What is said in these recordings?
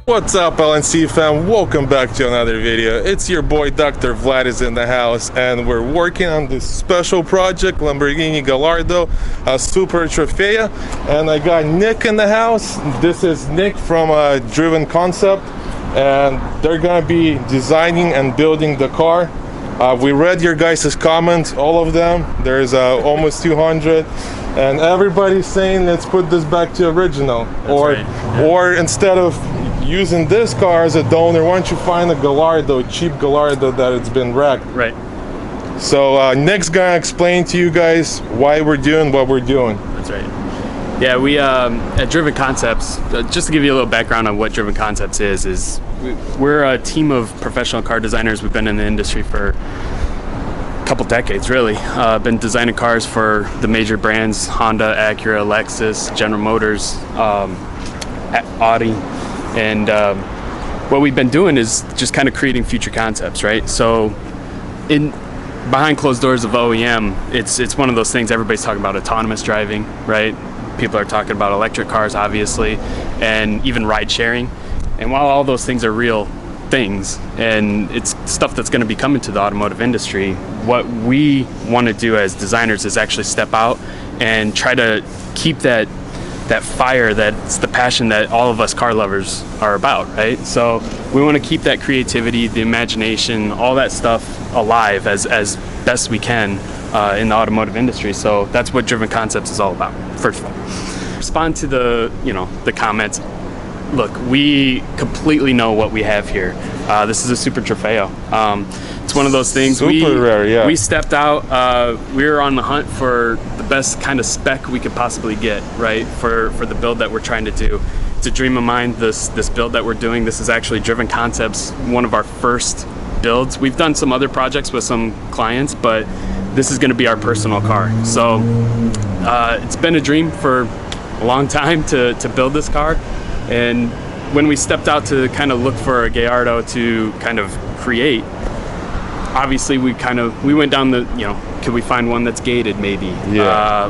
What's up, LNC fam? Welcome back to another video. It's your boy Dr. Vlad is in the house, and we're working on this special project, Lamborghini Gallardo, a Super Trofeo. And I got Nick in the house. This is Nick from Driven Concept, and they're gonna be designing and building the car. We read your guys' comments, all of them. There's almost 200, and everybody's saying let's put this back to original. Or instead of using this car as a donor, why don't you find a Gallardo, cheap Gallardo that it's been wrecked. Right. So Nick's gonna explain to you guys why we're doing what we're doing. That's right. Yeah, we at Driven Concepts, just to give you a little background on what Driven Concepts is we're a team of professional car designers. We've been in the industry for a couple decades, really. Been designing cars for the major brands, Honda, Acura, Lexus, General Motors, Audi. And what we've been doing is just kind of creating future concepts, right? So behind closed doors of OEM, it's one of those things everybody's talking about, autonomous driving, right? People are talking about electric cars, obviously, and even ride sharing. And while all those things are real things, and it's stuff that's going to be coming to the automotive industry, what we want to do as designers is actually step out and try to keep that fire, that's the passion that all of us car lovers are about, right? So we want to keep that creativity, the imagination, all that stuff alive as best we can in the automotive industry. So that's what Driven Concepts is all about. First of all, respond to the comments. Look, we completely know what we have here. This is a Super Trofeo. It's one of those things. Super rare, yeah. We stepped out. We were on the hunt for the best kind of spec we could possibly get, right? For the build that we're trying to do. It's a dream of mine. This build that we're doing. This is actually Driven Concepts, one of our first builds. We've done some other projects with some clients, but this is going to be our personal car. So it's been a dream for a long time to build this car. And when we stepped out to kind of look for a Gallardo to kind of create, obviously we went down the, could we find one that's gated maybe? Yeah.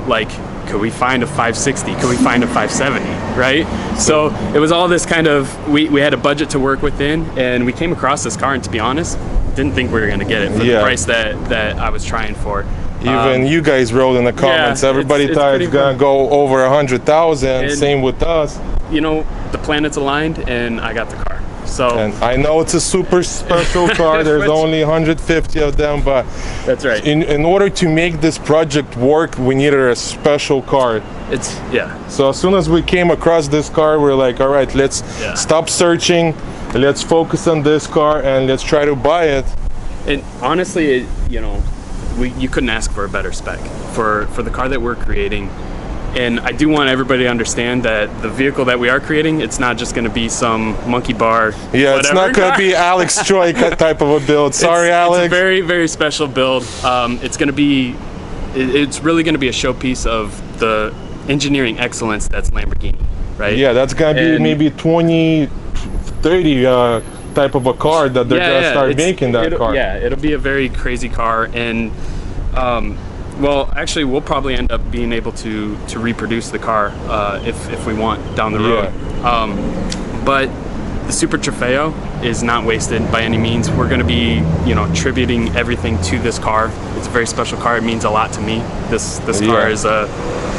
Could we find a 560? Could we find a 570, right? So it was all this kind of, we had a budget to work within, and we came across this car, and to be honest, didn't think we were gonna get it for the price that I was trying for. Even you guys wrote in the comments, everybody thought it's gonna go over 100,000, same with us. The planets aligned, and I got the car. So, and I know it's a super special car. There's only 150 of them, but that's right. In order to make this project work, we needed a special car. So as soon as we came across this car, we're like, all right, let's stop searching, let's focus on this car, and let's try to buy it. And honestly, you couldn't ask for a better spec for the car that we're creating. And I do want everybody to understand that the vehicle that we are creating, it's not just going to be some monkey bar. Yeah, it's not going to be Alex Choi type of a build. Sorry, Alex. It's a very, very special build. It's really going to be a showpiece of the engineering excellence that's Lamborghini, right? Yeah, that's going to be maybe 2030 type of a car that they're going to start making that car. Yeah, it'll be a very crazy car, and well, actually, we'll probably end up being able to reproduce the car if we want down the road. But the Super Trofeo is not wasted by any means. We're going to be, tributing everything to this car. It's a very special car. It means a lot to me. This car is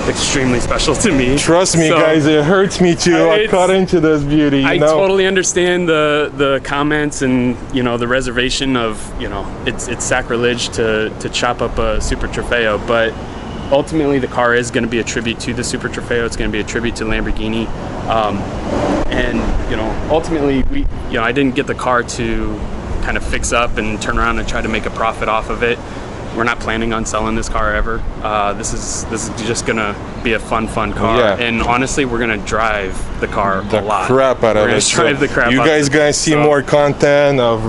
extremely special to me. Trust me, guys, it hurts me too. I cut into this beauty. I totally understand the comments and the reservation of it's sacrilege to chop up a Super Trofeo, but ultimately the car is going to be a tribute to the Super Trofeo. It's going to be a tribute to Lamborghini, and ultimately I didn't get the car to kind of fix up and turn around and try to make a profit off of it. We're not planning on selling this car ever. This is just gonna be a fun car. And honestly, we're gonna drive the car a lot. Crap out of it. Drive the crap. You guys gonna see more content of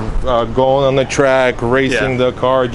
going on the track, racing the car.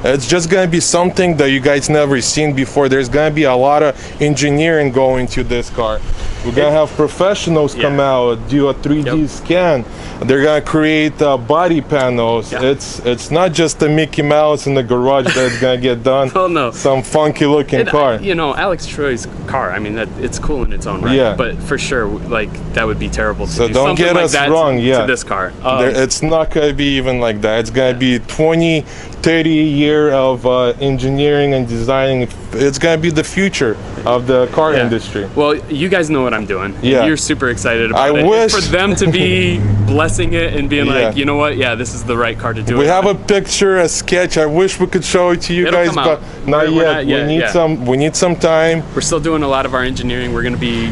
It's just gonna be something that you guys never seen before. There's gonna be a lot of engineering going to this car. We're gonna have professionals come out, do a 3D scan. They're gonna create body panels. It's not just a Mickey Mouse in the garage that's gonna get done. Oh no, some funky looking car. You know, Alex Troy's car. I mean, it's cool in its own right. Yeah. But for sure, like that would be terrible to do. So don't get us wrong. To this car, it's not gonna be even like that. It's gonna be 20, 30 year of engineering and designing. It's gonna be the future of the car industry. Well, you guys know what I'm doing. Yeah. You're super excited about it. I wish for them to be blessing it and being like, you know what? Yeah, this is the right car to do it. We have a picture, a sketch. I wish we could show it to you guys, but not yet. We need some time. We're still doing a lot of our engineering. We're going to be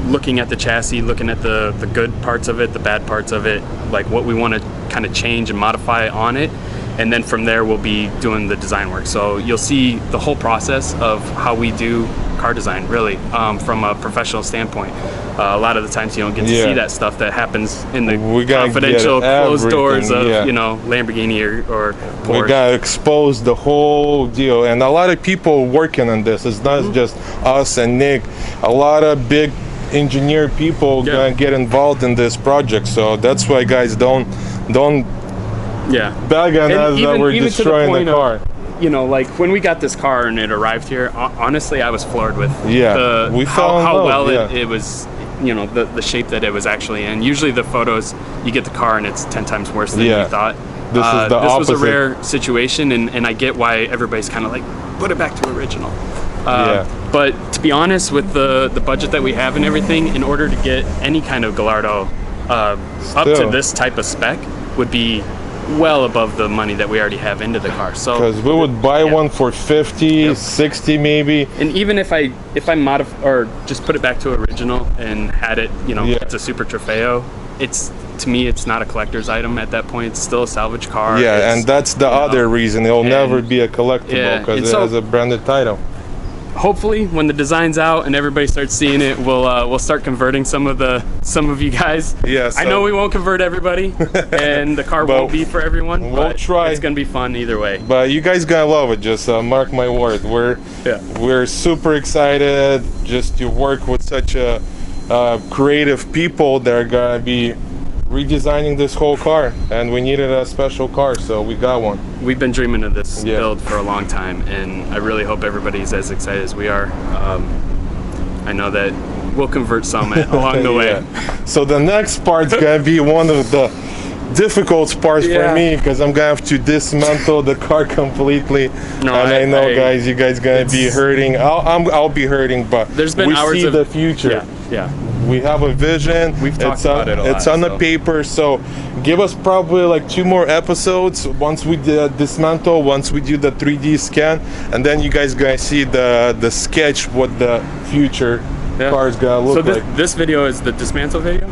looking at the chassis, looking at the good parts of it, the bad parts of it, like what we want to kind of change and modify on it. And then from there, we'll be doing the design work. So you'll see the whole process of how we do car design, really, from a professional standpoint. A lot of the times you don't get to see that stuff that happens in the confidential closed doors of, you know, Lamborghini or Porsche. We gotta expose the whole deal. And a lot of people working on this. It's not just us and Nick. A lot of big engineer people gonna get involved in this project. So that's why, guys, don't bag on us that we're destroying the car. You know, like when we got this car and it arrived here, honestly, I was floored with how well it was, you know, the shape that it was actually in. Usually the photos, you get the car and it's 10 times worse than you thought. This is the opposite. Was a rare situation, and I get why everybody's kind of like, put it back to original. But to be honest, with the budget that we have and everything, in order to get any kind of Gallardo up to this type of spec would be well above the money that we already have into the car. So because we would buy one for 50, 60 maybe. And even if I modify or just put it back to original and had it, you know, it's a super Trofeo, to me it's not a collector's item at that point. It's still a salvage car. And that's the other reason it'll never be a collectible, because it has a branded title. Hopefully, when the design's out and everybody starts seeing it, we'll start converting some of you guys. I know we won't convert everybody, and the car won't be for everyone. We'll try. It's gonna be fun either way. But you guys gonna love it. Just mark my word. We're super excited just to work with such a creative people that are gonna be redesigning this whole car, and we needed a special car, so we got one. We've been dreaming of this build for a long time, and I really hope everybody's as excited as we are. I know that we'll convert some along the way. So the next part's gonna be one of the difficult parts for me, because I'm gonna have to dismantle the car completely. I know, guys, you guys gonna be hurting. I'll be hurting, but there's been hours see the future. We have a vision. We've talked about it a lot. It's on the paper, so give us probably like 2 more episodes once we dismantle, once we do the 3D scan, and then you guys gonna see the sketch what the future car's gonna look like. So this video is the dismantle video?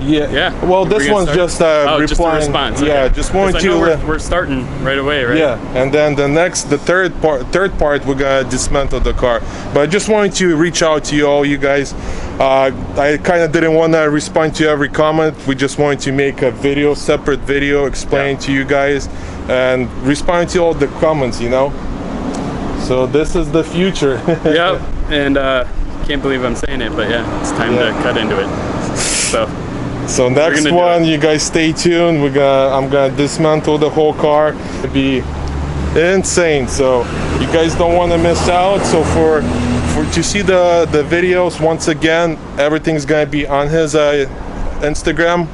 Well, this one's just replying. Just a response. Just wanted to. We're starting right away, right? And then the third part, we're gonna dismantle the car. But I just wanted to reach out to you all, you guys. I kind of didn't want to respond to every comment. We just wanted to make a separate video, explaining to you guys and respond to all the comments, you know. So this is the future. And can't believe I'm saying it, but it's time to cut into it. So next one, you guys stay tuned. I'm gonna dismantle the whole car. It'll be insane, so you guys don't want to miss out. So to see the videos, once again, everything's gonna be on his Instagram.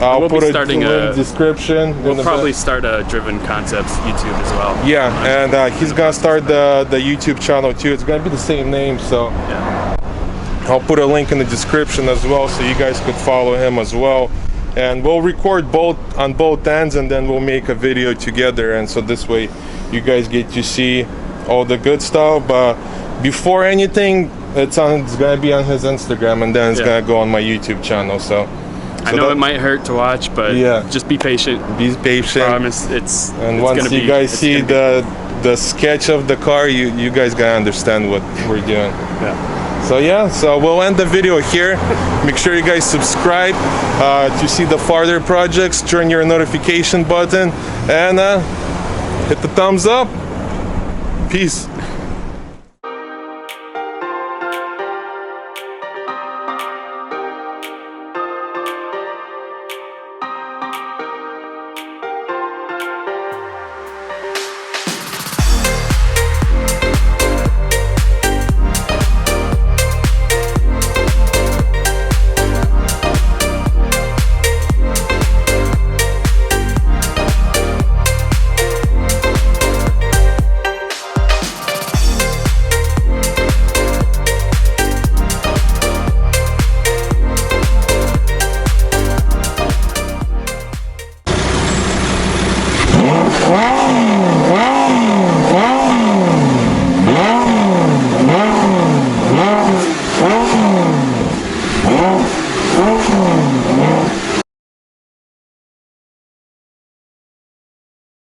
I'll put it in the description. We'll probably start a Driven Concepts YouTube as well. And he's gonna start the YouTube channel too. It's gonna be the same name, so I'll put a link in the description as well, so you guys could follow him as well. And we'll record on both ends, and then we'll make a video together, and so this way you guys get to see all the good stuff. But before anything, it's gonna be on his Instagram, and then it's gonna go on my YouTube channel. So I know it might hurt to watch, but just be patient. Be patient. I promise it's once you guys see the sketch of the car, you guys gotta understand what we're doing. So we'll end the video here. Make sure you guys subscribe to see the farther projects. Turn your notification button and hit the thumbs up. Peace.